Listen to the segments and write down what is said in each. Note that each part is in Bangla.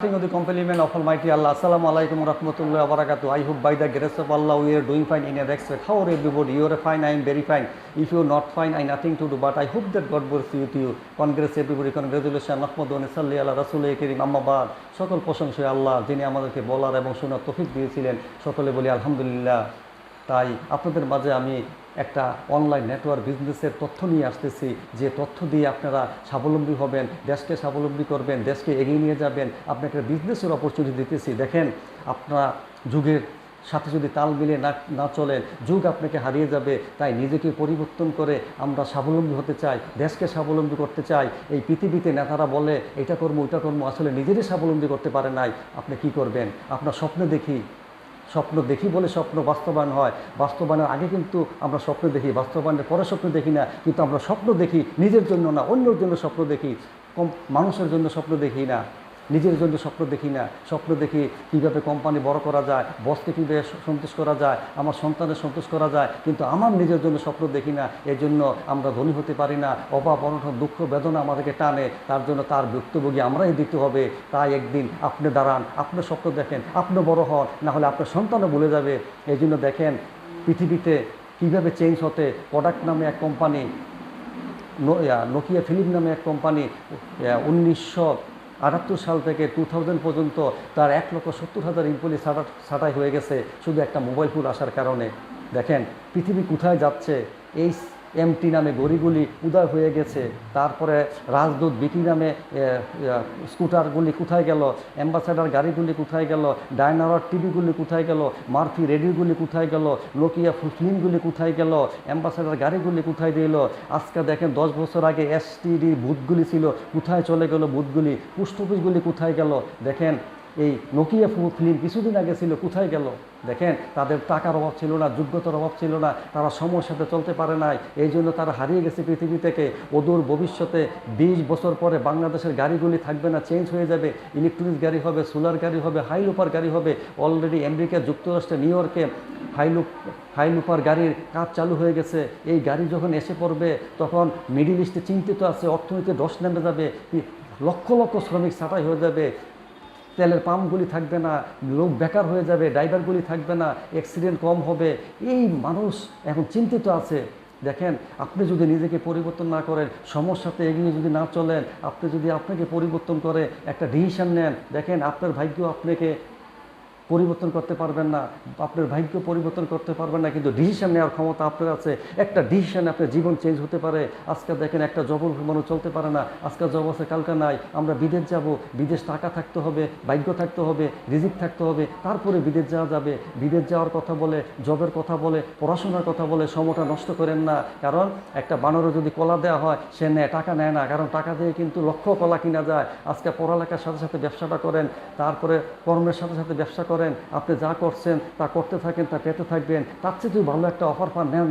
Of the compliment of Almighty Allah. Assalamu alaikum warahmatullahi wabarakatuh. I hope by the grace of Allah we are doing fine in a respect. How are everybody? You are fine, I am very fine. If you are not fine, I nothing to do. But I hope that God bless you to you. Congrats everybody, congratulations. Nahmadun salli ala Rasul Karim amma ba'd. সকল প্রশংসা আল্লাহ যিনি আমাদেরকে বলার এবং শোনার তৌফিক দিয়েছিলেন। সকলে বলি আলহামদুলিল্লাহ। তাই আপনাদের মাঝে আমি একটা অনলাইন নেটওয়ার্ক বিজনেসের তথ্য নিয়ে আসতেছি, যে তথ্য দিয়ে আপনারা স্বাবলম্বী হবেন, দেশকে স্বাবলম্বী করবেন, দেশকে এগিয়ে নিয়ে যাবেন। আপনাকে বিজনেসের অপরচুনিটি দিতেছি। দেখেন, আপনারা যুগের সাথে যদি তাল মিলিয়ে না চলেন, যুগ আপনাকে হারিয়ে যাবে। তাই নিজেকে পরিবর্তন করে আমরা স্বাবলম্বী হতে চাই, দেশকে স্বাবলম্বী করতে চাই। এই পৃথিবীতে নেতারা বলে এটা করবো ওইটা করবো, আসলে নিজেরই স্বাবলম্বী করতে পারে নাই। আপনি কি করবেন? আপনার স্বপ্ন দেখি বলে স্বপ্ন বাস্তবায়ন হয়। বাস্তবায়নের আগে কিন্তু আমরা স্বপ্ন দেখি, বাস্তবায়নের পরে স্বপ্ন দেখি না। কিন্তু আমরা স্বপ্ন দেখি নিজের জন্য না, অন্যের জন্য স্বপ্ন দেখি। মানুষের জন্য স্বপ্ন দেখি না, নিজের জন্য স্বপ্ন দেখি না। স্বপ্ন দেখি কীভাবে কোম্পানি বড় করা যায়, বসকে কীভাবে সন্তোষ করা যায়, আমার সন্তানের সন্তোষ করা যায়। কিন্তু আমার নিজের জন্য স্বপ্ন দেখি না। এর জন্য আমরা ধনী হতে পারি না। অভাব অনটন দুঃখ বেদনা আমাদেরকে টানে। তার জন্য তার ভুক্তভোগী আমরাই দিতে হবে। তাই একদিন আপনি দাঁড়ান, আপনি স্বপ্ন দেখেন, আপনি বড় হন, না হলে আপনার সন্তানও ভুলে যাবে। এই জন্য দেখেন পৃথিবীতে কীভাবে চেঞ্জ হতে। প্রোডাক্ট নামে এক কোম্পানি, নোকিয়া ফিলিপ নামে এক কোম্পানি 1978 সাল থেকে 2000 পর্যন্ত তার 1,70,000 এমপ্লয়ি ছাঁটাই হয়ে গেছে শুধু একটা মোবাইল ফোন আসার কারণে। দেখেন পৃথিবী কোথায় যাচ্ছে। এই এমটি নামে গড়িগুলি উদয় হয়ে গেছে। তারপরে রাজদূত বিটি নামে স্কুটারগুলি কোথায় গেল, অ্যাম্বাসেডার গাড়িগুলি কোথায় গেল, ডায়নারর টিভিগুলি কোথায় গেল, মার্ফি রেডিওগুলি কোথায় গেল, নোকিয়া ফিল্মগুলি কোথায় গেল, অ্যাম্বাসেডার গাড়িগুলি কোথায় দিল। আজকে দেখেন 10 বছর আগে এসটিডি বুথগুলি ছিল, কোথায় চলে গেল বুথগুলি, পোস্ট অফিসগুলি কোথায় গেল। দেখেন এই নোকিয়া ফিল্ম কিছুদিন আগে ছিল, কোথায় গেল। দেখেন তাদের টাকার অভাব ছিল না, যোগ্যতার অভাব ছিল না, তারা সময়ের সাথে চলতে পারে নাই। এই জন্য তারা হারিয়ে গেছে পৃথিবী থেকে। অদূর ভবিষ্যতে 20 বছর পরে বাংলাদেশের গাড়িগুলি থাকবে না, চেঞ্জ হয়ে যাবে। ইলেকট্রনিক গাড়ি হবে, সোলার গাড়ি হবে, হাইলুপার গাড়ি হবে। অলরেডি আমেরিকা যুক্তরাষ্ট্রে নিউ ইয়র্কে হাইলুপার গাড়ির কাজ চালু হয়ে গেছে। এই গাড়ি যখন এসে পড়বে তখন মিডিল ইস্টে চিন্তিত আছে, অর্থনীতি ধস নেমে যাবে, লক্ষ লক্ষ শ্রমিক ছাঁটাই হয়ে যাবে, তেলের পাম্পগুলি থাকবে না, লোক বেকার হয়ে যাবে, ড্রাইভারগুলি থাকবে না, অ্যাক্সিডেন্ট কম হবে। এই মানুষ এখন চিন্তিত আছে। দেখেন আপনি যদি নিজেকে পরিবর্তন না করেন, সমস্যাতে এগিয়ে যদি না চলেন, আপনি যদি আপনাকে পরিবর্তন করে একটা ডিসিশন নেন, দেখেন আপনার ভাগ্য আপনাকে পরিবর্তন করতে পারবেন না, আপনার ভাগ্য পরিবর্তন করতে পারবেন না, কিন্তু ডিসিশন নেওয়ার ক্ষমতা আপনার আছে। একটা ডিসিশন আপনার জীবন চেঞ্জ হতে পারে। আজকে দেখেন একটা জবের মানুষ চলতে পারে না, আজকে জব আছে কালকে নাই। আমরা বিদেশ যাব, বিদেশ টাকা থাকতে হবে, ভাগ্য থাকতে হবে, রিজিক থাকতে হবে, তারপরে বিদেশ যাওয়া যাবে। বিদেশ যাওয়ার কথা বলে, জবের কথা বলে, পড়াশোনার কথা বলে সময়টা নষ্ট করেন না। কারণ একটা বানরে যদি কলা দেওয়া হয় সে নেয়, টাকা নেয় না। কারণ টাকা দিয়ে কিন্তু লক্ষ কলা কিনা যায়। আজকে পড়ালেখার সাথে সাথে ব্যবসাটা করেন, তারপরে কর্মের সাথে সাথে ব্যবসা করেন। আপনি যা করছেন তা করতে থাকেন, তা পেতে থাকবেন। তার চেয়ে যদি ভালো একটা অফার পান, নেন।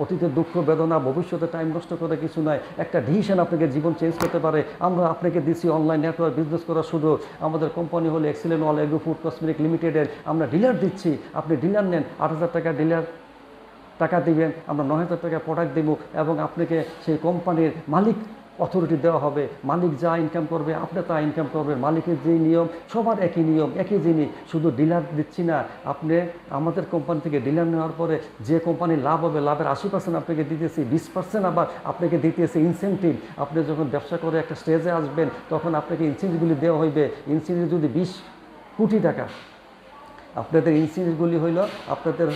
অতীতের দুঃখ বেদনা, ভবিষ্যতে টাইম নষ্ট করে কিছু নাই। একটা ডিসিশন আপনাকে জীবন চেঞ্জ করতে পারে। আমরা আপনাকে দিচ্ছি অনলাইন নেটওয়ার্ক বিজনেস করার সুযোগ। আমাদের কোম্পানি হলো এক্সিলেন্ট ওয়াল এগ্রো ফুড কসমেটিক লিমিটেডের। আমরা ডিলার দিচ্ছি, আপনি ডিলার নেন। 8,000 টাকা ডিলার টাকা দিবেন, আমরা 9,000 টাকা প্রোডাক্ট দেবো এবং আপনাকে সেই কোম্পানির মালিক অথরিটি দেওয়া হবে। মালিক যা ইনকাম করবে আপনি তা ইনকাম করবেন। মালিকের যেই নিয়ম, সবার একই নিয়ম, একই জিনিস। শুধু ডিলার দিচ্ছি না, আপনি আমাদের কোম্পানি থেকে ডিলার নেওয়ার পরে যে কোম্পানির লাভ হবে, লাভের 80% আপনাকে দিতেছি, 20% আবার আপনাকে দিতেছে ইনসেন্টিভ। আপনি যখন ব্যবসা করে একটা স্টেজে আসবেন তখন আপনাকে ইনসেন্টিভগুলি দেওয়া হইবে। ইনসেন্টিভ যদি 20 কোটি টাকা, আপনাদের ইনসেন্টিভগুলি হইল আপনাদের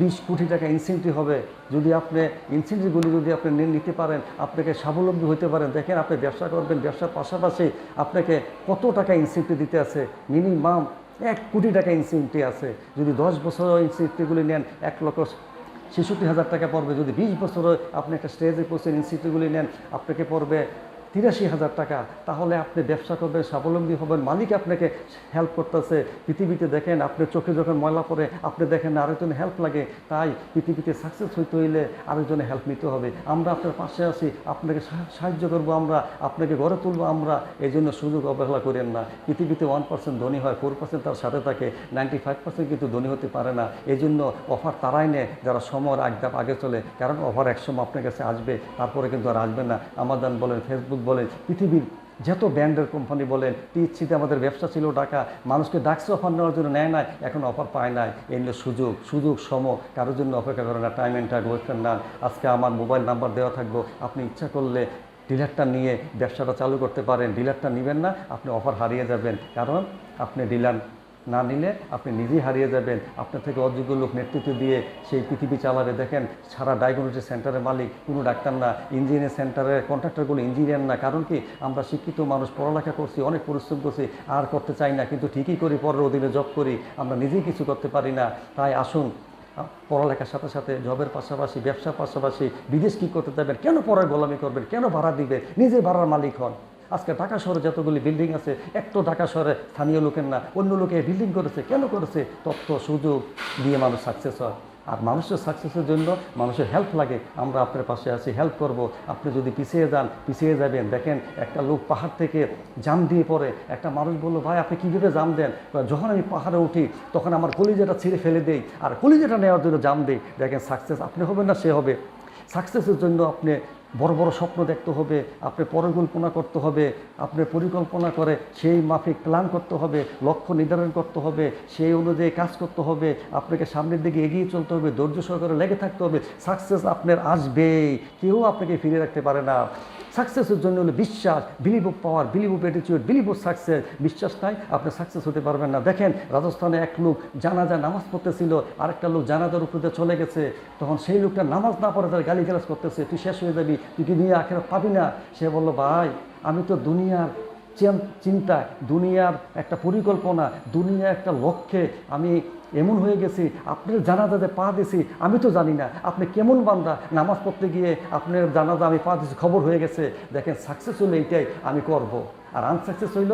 20 কোটি টাকা ইনসেন্টিভ হবে। যদি আপনি ইনসেন্টিভগুলি যদি আপনি নিতে পারেন, আপনাকে স্বাবলম্বী হতে পারেন। দেখেন আপনি ব্যবসা করবেন, ব্যবসার পাশাপাশি আপনাকে কত টাকা ইনসেন্টিভ দিতে আছে, মিনিমাম 1 কোটি টাকা ইনসেন্টিভ আছে। যদি 10 বছর ইনসেন্টিভগুলি নেন 1,66,000 টাকা পড়বে। যদি 20 বছর আপনি একটা স্টেজে পৌঁছে ইনসেন্টিভগুলি নেন, আপনাকে পড়বে 83,000 টাকা। তাহলে আপনি ব্যবসা করবেন, স্বাবলম্বী হবেন, মালিক আপনাকে হেল্প করতেছে। পৃথিবীতে দেখেন আপনার চোখে যখন ময়লা পড়ে আপনি দেখেন আরেকজনের হেল্প লাগে। তাই পৃথিবীতে সাকসেস হইতে হইলে আরেকজনের হেল্প নিতে হবে। আমরা আপনার পাশে আছি, আপনাকে সাহায্য করব, আমরা আপনাকে গড়ে তুলবো। আমরা এই জন্য সুযোগ অবহেলা করেন না। পৃথিবীতে 1% ধনী হয়, 4% তার সাথে থাকে, 95% কিন্তু ধনী হতে পারে না। এই জন্য অফার তারাই নেয় যারা সময়ের আগে চলে। কারণ অফার একসময় আপনার কাছে আসবে, তারপরে কিন্তু আর আসবে না। আমাজন বলেন, ফেসবুক বলেন, পৃথিবীর যত ব্র্যান্ডের কোম্পানি বলেন, টিএসসিতে আমাদের ব্যবসা ছিল টাকা, মানুষকে ডাকছে অফার নেওয়ার জন্য, নেয় নাই, এখন অফার পায় নাই। এই নিয়ে সুযোগ সম কারোর জন্য অপেক্ষা করে না, টাইম অ্যান্ড টাইম ওয়েস্ট না। আজকে আমার মোবাইল নাম্বার দেওয়া থাকবো, আপনি ইচ্ছা করলে ডিলারটা নিয়ে ব্যবসাটা চালু করতে পারেন। ডিলারটা নেবেন না, আপনি অফার হারিয়ে যাবেন, কারণ আপনি ডিলার না নিলে আপনি নিজেই হারিয়ে যাবেন। আপনার থেকে অযোগ্য লোক নেতৃত্ব দিয়ে সেই পৃথিবী চালাবে। দেখেন, সারা ডায়াগনোস্টিক সেন্টারের মালিক কোনো ডাক্তার না, ইঞ্জিনিয়ার সেন্টারের কন্ট্রাক্টরগুলো ইঞ্জিনিয়ার না। কারণ কি, আমরা শিক্ষিত মানুষ, পড়ালেখা করছি, অনেক পরিশ্রম করছি, আর করতে চাই না, কিন্তু ঠিকই করি, পরের অধীনে জব করি, আমরা নিজেই কিছু করতে পারি না। তাই আসুন, পড়ালেখার সাথে সাথে জবের পাশাপাশি, ব্যবসার পাশাপাশি বিদেশ কী করতে যাবেন, কেন পড়ায় গোলামি করবেন, কেন ভাড়া দিবে, নিজে ভাড়ার মালিক হন। আজকে ঢাকা শহরে যতগুলি বিল্ডিং আছে, একটু ঢাকা শহরে স্থানীয় লোকের না, অন্য লোকে বিল্ডিং করেছে। কেন করেছে? তথ্য সুযোগ দিয়ে মানুষ সাকসেস হয়। আর মানুষের সাকসেসের জন্য মানুষের হেল্প লাগে। আমরা আপনার পাশে আছি, হেল্প করব। আপনি যদি পিছিয়ে যান, পিছিয়ে যাবেন। দেখেন, একটা লোক পাহাড় থেকে জাম দিয়ে পড়ে, একটা মানুষ বললো, ভাই আপনি কীভাবে জাম দেন? যখন আমি পাহাড়ে উঠি তখন আমার কলিজাটা ছিঁড়ে ফেলে দেই, আর কলিজাটা নেওয়ার জন্য জাম দেই। দেখেন, সাকসেস আপনি হবেন না, সে হবে। সাকসেসের জন্য আপনি বড় বড় স্বপ্ন দেখতে হবে, আপনি পরিকল্পনা করতে হবে, আপনি পরিকল্পনা করে সেই মাফিক প্ল্যান করতে হবে, লক্ষ্য নির্ধারণ করতে হবে, সেই অনুযায়ী কাজ করতে হবে, আপনাকে সামনের দিকে এগিয়ে চলতে হবে, ধৈর্য সহকারে লেগে থাকতে হবে। সাকসেস আপনার আসবেই, কেউ আপনাকে ফিরে রাখতে পারে না। সাকসেসের জন্য হলো বিশ্বাস, believe of power, believe of attitude, believe of success. বিশ্বাস নাই, আপনি সাকসেস হতে পারবেন না। দেখেন, রাজস্থানে এক লোক জানাজা নামাজ পড়তেছিল, আরেকটা লোক জানাজার উপরে চলে গেছে। তখন সেই লোকটা নামাজ না পড়ে তার গালিগালাজ করতেছে, তুই শেষ হয়ে যাবি, তুই কি নিয়ে আখেরাত পাবি না। সে বলল, ভাই আমি তো দুনিয়ার চিন্তা, দুনিয়ার একটা পরিকল্পনা, দুনিয়ার একটা লক্ষ্যে আমি এমন হয়ে গেছি, আপনার জানাজাতে পা দিছি, আমি তো জানি না আপনি কেমন বান্দা। নামাজ পড়তে গিয়ে আপনার জানাজা আমি পা দিছি, খবর হয়ে গেছে। দেখেন, সাকসেস হলে এইটাই আমি করব, আর আনসাকসেস হইল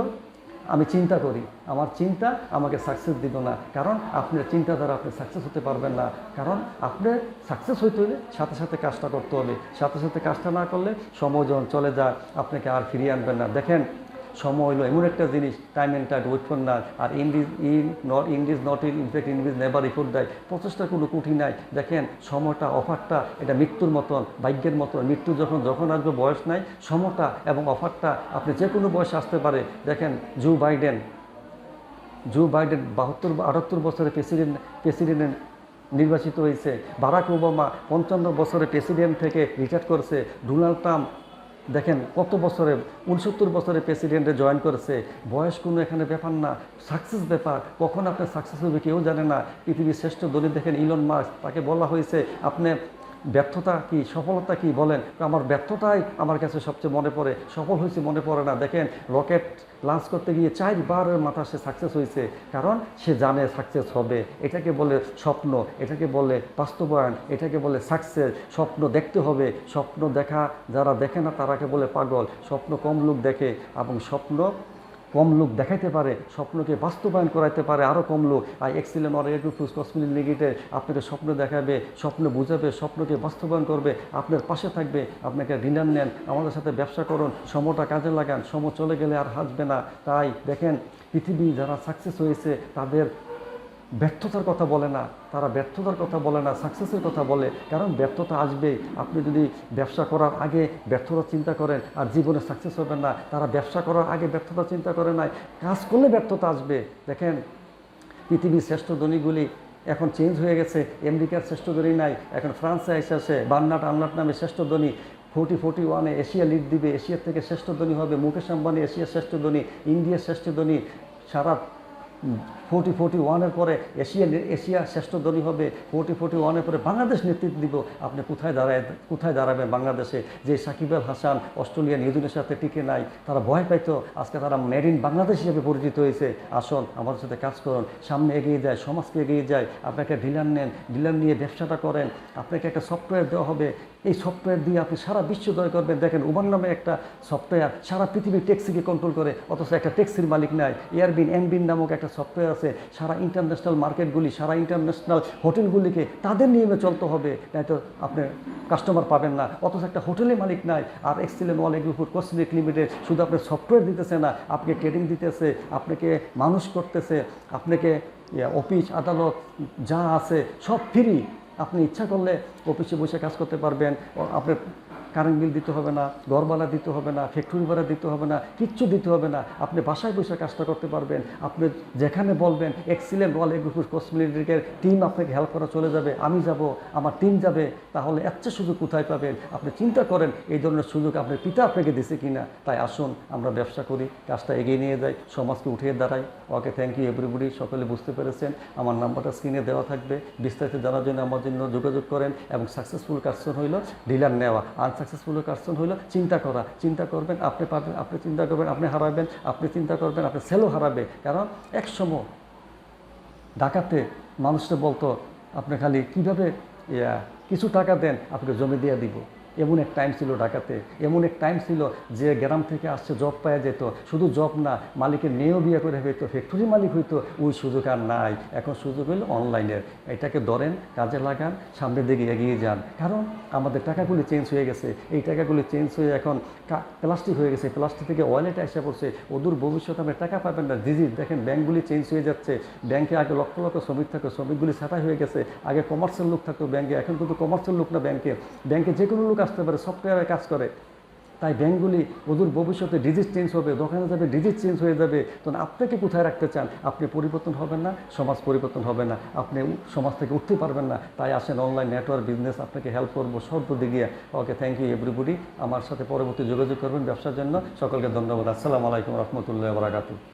আমি চিন্তা করি, আমার চিন্তা আমাকে সাকসেস দিব না। কারণ আপনার চিন্তা দ্বারা আপনি সাকসেস হতে পারবেন না। কারণ আপনার সাকসেস হইতে হলে সাথে সাথে কাজটা করতে হবে। সাথে সাথে কাজটা না করলে সময় যখন চলে যায় আপনাকে আর ফিরিয়ে আনবেন না। দেখেন, সময় হলো এমন একটা জিনিস, time and time wait for না। আর English not in fact English never report দেয়, প্রচেষ্টা কোনো কুঠি নাই। দেখেন, সময়টা, অফারটা এটা মৃত্যুর মতন, ভাগ্যের মতন। মৃত্যু যখন আসবে, বয়স নাই। সময়টা এবং অফারটা আপনি যে কোনো বয়সে আসতে পারে। দেখেন, জো বাইডেন 78 বছরে প্রেসিডেন্ট নির্বাচিত হয়েছে। বারাক ওবামা 55 বছরে প্রেসিডেন্ট থেকে রিটায়ার করেছে। ডোনাল্ড ট্রাম্প দেখেন কত বছরে, 69 বছরে প্রেসিডেন্টে জয়েন করেছে। বয়স কোনো এখানে ব্যাপার না, সাকসেস ব্যাপার। কখন আপনি সাকসেস হবে কেউ জানে না। পৃথিবীর শ্রেষ্ঠ ধনী দেখেন ইলন মাস্ক, তাকে বলা হয়েছে আপনি ব্যর্থতা কি, সফলতা কি বলেন? আমার ব্যর্থতাই আমার কাছে সবচেয়ে মনে পড়ে, সফল হয়েছে মনে পড়ে না। দেখেন, রকেট লঞ্চ করতে গিয়ে 4 বারের মাথা সে সাকসেস হয়েছে, কারণ সে জানে সাকসেস হবে। এটাকে বলে স্বপ্ন, এটাকে বলে বাস্তবায়ন, এটাকে বলে সাকসেস। স্বপ্ন দেখতে হবে, স্বপ্ন দেখা যারা দেখে না তারাকে বলে পাগল। স্বপ্ন কম লোক দেখে, এবং স্বপ্ন কম লোক দেখাইতে পারে, স্বপ্নকে বাস্তবায়ন করাইতে পারে আরও কম লোক। আর এক্সিলেন্ট অর এগ্রোফুস কসমিক নেগেটিভ আপনাকে স্বপ্ন দেখাবে, স্বপ্ন বুঝাবে, স্বপ্নকে বাস্তবায়ন করবে, আপনার পাশে থাকবে। আপনাকে ডিনার নেন, আমাদের সাথে ব্যবসা করুন, সময়টা কাজে লাগান, সময় চলে গেলে আর হাসবে না। তাই দেখেন, পৃথিবী যারা সাকসেস হয়েছে তাদের ব্যর্থতার কথা বলে না, তারা ব্যর্থতার কথা বলে না, সাকসেসের কথা বলে। কারণ ব্যর্থতা আসবে। আপনি যদি ব্যবসা করার আগে ব্যর্থতা চিন্তা করেন আর জীবনে সাকসেস হবেন না। তারা ব্যবসা করার আগে ব্যর্থতা চিন্তা করে নাই, কাজ করলে ব্যর্থতা আসবে। দেখেন, পৃথিবীর শ্রেষ্ঠ ধনীগুলি এখন চেঞ্জ হয়ে গেছে। আমেরিকার শ্রেষ্ঠ ধনী নাই, এখন ফ্রান্সে এসেছে বার্নার্ড আর্নল্ড নামে শ্রেষ্ঠ ধনী। 41 এশিয়া লিড দিবে, এশিয়ার থেকে শ্রেষ্ঠ ধনী হবে। মুকেশ আম্বানি এশিয়ার শ্রেষ্ঠ ধনী, ইন্ডিয়ার শ্রেষ্ঠ ধনী। সারা 41-এর পরে এশিয়া শ্রেষ্ঠ ধনী হবে। 41-এর পরে বাংলাদেশ নেতৃত্ব দিব। আপনি কোথায় দাঁড়াবেন বাংলাদেশে? যে সাকিব আল হাসান অস্ট্রেলিয়া, নিউজিল্যান্ডের সাথে টিকে নাই, তারা ভয় পাইতো, আজকে তারা মেড ইন বাংলাদেশ হিসেবে পরিচিত হয়েছে। আসুন, আমাদের সাথে কাজ করুন, সামনে এগিয়ে যায়, সমাজকে এগিয়ে যায়। আপনাকে ডিলার নেন, ডিলার নিয়ে ব্যবসাটা করেন। আপনাকে একটা সফটওয়্যার দেওয়া হবে, এই সফটওয়্যার দিয়ে আপনি সারা বিশ্ব জয় করবেন। দেখেন, উবার নামে একটা সফটওয়্যার সারা পৃথিবীর ট্যাক্সিকে কন্ট্রোল করে, অথচ একটা ট্যাক্সির মালিক নাই। এয়ারবিন নামক একটা সফটওয়্যার আছে, সারা ইন্টারন্যাশনাল মার্কেটগুলি, সারা ইন্টারন্যাশনাল হোটেলগুলিকে তাদের নিয়মে চলতে হবে, নাই তো আপনি কাস্টমার পাবেন না। অথচ একটা হোটেলের মালিক নাই। আর এক্সিলেন্ট অল এগ্রোফুড কসমেটিক লিমিটেড শুধু আপনার সফটওয়্যার দিতেছে না, আপনাকে ট্রেডিং দিতেছে, আপনাকে মানুষ করতেছে, আপনাকে অফিস আদালত যা আছে সব ফ্রি। আপনি ইচ্ছা করলে অফিসে বসে কাজ করতে পারবেন, আপনার কারেন্ট বিল দিতে হবে না, ঘর ভাড়া দিতে হবে না, ফ্যাক্টরি ভাড়া দিতে হবে না, কিচ্ছু দিতে হবে না। আপনি বাসায় বসে কাজটা করতে পারবেন। আপনি যেখানে বলবেন এক্সিলেন্ট ওয়াল এগ্রো কসমেটিকের টিম আপনাকে হেল্প করা চলে যাবে, আমি যাব, আমার টিম যাবে। তাহলে এত সুযোগ কোথায় পাবেন? আপনি চিন্তা করেন এই ধরনের সুযোগ আপনার পিতা আপনাকে দিছে কিনা। তাই আসুন আমরা ব্যবসা করি, কাজটা এগিয়ে নিয়ে যাই, সমাজকে উঠিয়ে দাঁড়াই। ওকে, থ্যাংক ইউ এভরিবডি। সকলে বুঝতে পেরেছেন। আমার নাম্বারটা স্ক্রিনে দেওয়া থাকবে, বিস্তারিত জানার জন্য আমার জন্য যোগাযোগ করেন। এবং সাকসেসফুল কার্সন হইল ডিলার নেওয়া, আনসাকসেসফুল কার্সন হইল চিন্তা করা। চিন্তা করবেন আপনি পারবেন, আপনি চিন্তা করবেন আপনি হারাবেন, আপনি চিন্তা করবেন আপনি সেলও হারাবে। কারণ একসময় ঢাকাতে মানুষটা বলতো আপনি খালি কীভাবে কিছু টাকা দেন আপনাকে জমি দিয়ে দিব। এমন এক টাইম ছিল ঢাকাতে, এমন এক টাইম ছিল যে গ্রাম থেকে আসছে জব পাওয়া যেত। শুধু জব না, মালিকের মেয়েও বিয়ে করে হইতো, ফ্যাক্টরি মালিক হইতো। ওই সুযোগ আর নাই। এখন সুযোগ হইল অনলাইনের। এটাকে ধরেন, কাজে লাগান, সামনের দিকে এগিয়ে যান। কারণ আমাদের টাকাগুলি চেঞ্জ হয়ে গেছে। এই টাকাগুলি চেঞ্জ হয়ে এখন প্লাস্টিক হয়ে গেছে। প্লাস্টিক থেকে ওয়ালেটে এসে পড়ছে। অদূর ভবিষ্যতে আপনি টাকা পাবেন না। ডিজিট দেখেন, ব্যাঙ্কগুলি চেঞ্জ হয়ে যাচ্ছে। ব্যাংকে আগে লক্ষ লক্ষ শ্রমিক থাকতো, শ্রমিকগুলি ছাঁটাই হয়ে গেছে। আগে কমার্শিয়াল লোক থাকতো ব্যাংকে, এখন কিন্তু কমার্শিয়াল লোক না ব্যাংকে। ব্যাংকে যে কোনো লোক আসতে পারে, সফটওয়্যারে কাজ করে। তাই ব্যাঙ্কগুলি অদূর ভবিষ্যতে ডিজিট চেঞ্জ হবে, দোকানে যাবে ডিজিট চেঞ্জ হয়ে যাবে। তখন আপনাকে কোথায় রাখতে চান? আপনি পরিবর্তন হবেন না, সমাজ পরিবর্তন হবে না, আপনি সমাজ থেকে উঠতে পারবেন না। তাই আসেন অনলাইন নেটওয়ার্ক বিজনেস, আপনাকে হেল্প করবো সর্বদিকে। ওকে, থ্যাংক ইউ এভরিবডি। আমার সাথে পরবর্তী যোগাযোগ করবেন ব্যবসার জন্য। সকলকে ধন্যবাদ। আসসালামু আলাইকুম রহমতুল্লাহ বারাকাতুহু।